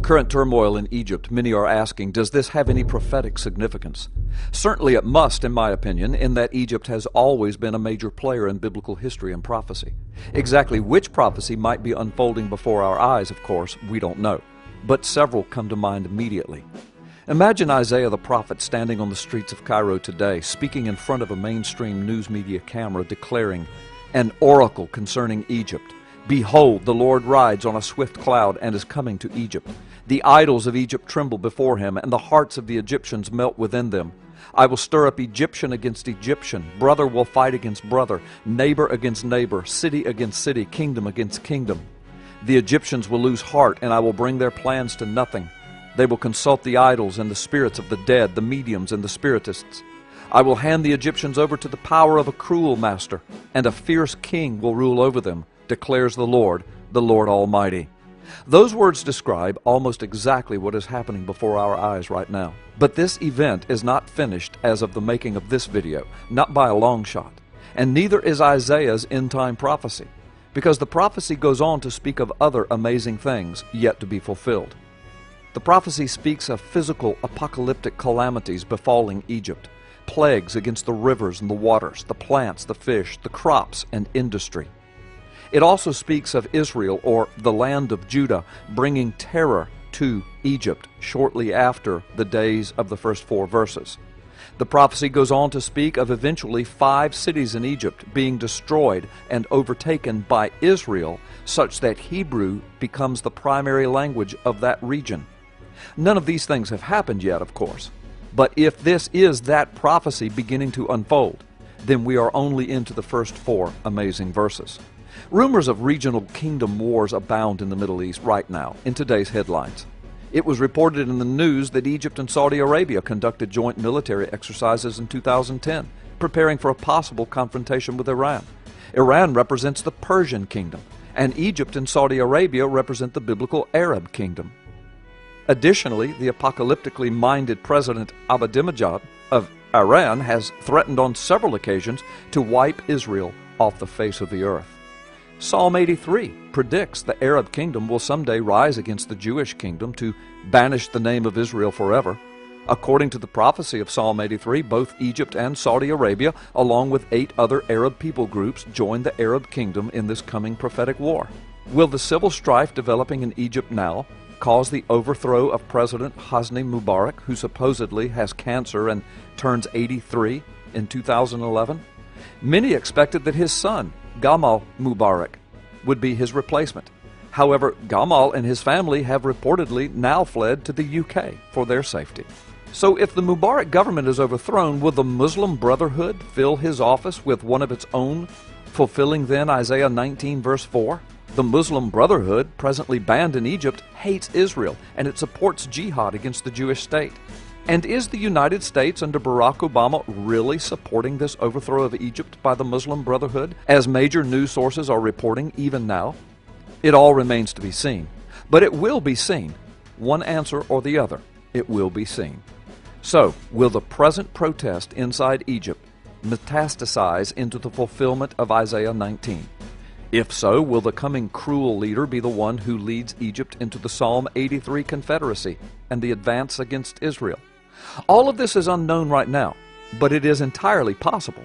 current turmoil in Egypt, many are asking, does this have any prophetic significance? Certainly it must, in my opinion, in that Egypt has always been a major player in biblical history and prophecy. Exactly which prophecy might be unfolding before our eyes, of course, we don't know. But several come to mind immediately. Imagine Isaiah the prophet standing on the streets of Cairo today, speaking in front of a mainstream news media camera, declaring, "An oracle concerning Egypt. Behold, the Lord rides on a swift cloud and is coming to Egypt. The idols of Egypt tremble before him, and the hearts of the Egyptians melt within them. I will stir up Egyptian against Egyptian. Brother will fight against brother, neighbor against neighbor, city against city, kingdom against kingdom. The Egyptians will lose heart, and I will bring their plans to nothing. They will consult the idols and the spirits of the dead, the mediums and the spiritists. I will hand the Egyptians over to the power of a cruel master, and a fierce king will rule over them, declares the Lord Almighty." Those words describe almost exactly what is happening before our eyes right now. But this event is not finished as of the making of this video, not by a long shot. And neither is Isaiah's end-time prophecy, because the prophecy goes on to speak of other amazing things yet to be fulfilled. The prophecy speaks of physical apocalyptic calamities befalling Egypt, plagues against the rivers and the waters, the plants, the fish, the crops, and industry. It also speaks of Israel, or the land of Judah, bringing terror to Egypt shortly after the days of the first 4 verses. The prophecy goes on to speak of eventually 5 cities in Egypt being destroyed and overtaken by Israel, such that Hebrew becomes the primary language of that region. None of these things have happened yet, of course. But if this is that prophecy beginning to unfold, then we are only into the first 4 amazing verses. Rumors of regional kingdom wars abound in the Middle East right now, in today's headlines. It was reported in the news that Egypt and Saudi Arabia conducted joint military exercises in 2010, preparing for a possible confrontation with Iran. Iran represents the Persian kingdom, and Egypt and Saudi Arabia represent the biblical Arab kingdom. Additionally, the apocalyptically minded President Ahmadinejad of Iran has threatened on several occasions to wipe Israel off the face of the earth. Psalm 83 predicts the Arab kingdom will someday rise against the Jewish kingdom to banish the name of Israel forever. According to the prophecy of Psalm 83, both Egypt and Saudi Arabia, along with 8 other Arab people groups, join the Arab kingdom in this coming prophetic war. Will the civil strife developing in Egypt now cause the overthrow of President Hosni Mubarak, who supposedly has cancer and turns 83 in 2011? Many expected that his son, Gamal Mubarak, would be his replacement. However, Gamal and his family have reportedly now fled to the UK for their safety. So if the Mubarak government is overthrown, will the Muslim Brotherhood fill his office with one of its own, fulfilling then Isaiah 19 verse 4? The Muslim Brotherhood, presently banned in Egypt, hates Israel, and it supports jihad against the Jewish state. And is the United States under Barack Obama really supporting this overthrow of Egypt by the Muslim Brotherhood, as major news sources are reporting even now? It all remains to be seen. But it will be seen. One answer or the other. It will be seen. So, will the present protest inside Egypt metastasize into the fulfillment of Isaiah 19? If so, will the coming cruel leader be the one who leads Egypt into the Psalm 83 confederacy and the advance against Israel? All of this is unknown right now, but it is entirely possible.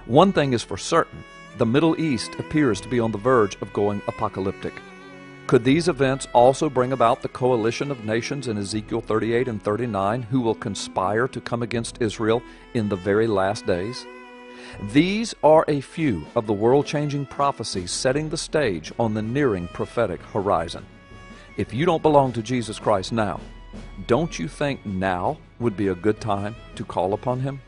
One thing is for certain: the Middle East appears to be on the verge of going apocalyptic. Could these events also bring about the coalition of nations in Ezekiel 38 and 39 who will conspire to come against Israel in the very last days? These are a few of the world-changing prophecies setting the stage on the nearing prophetic horizon. If you don't belong to Jesus Christ now, don't you think now would be a good time to call upon Him?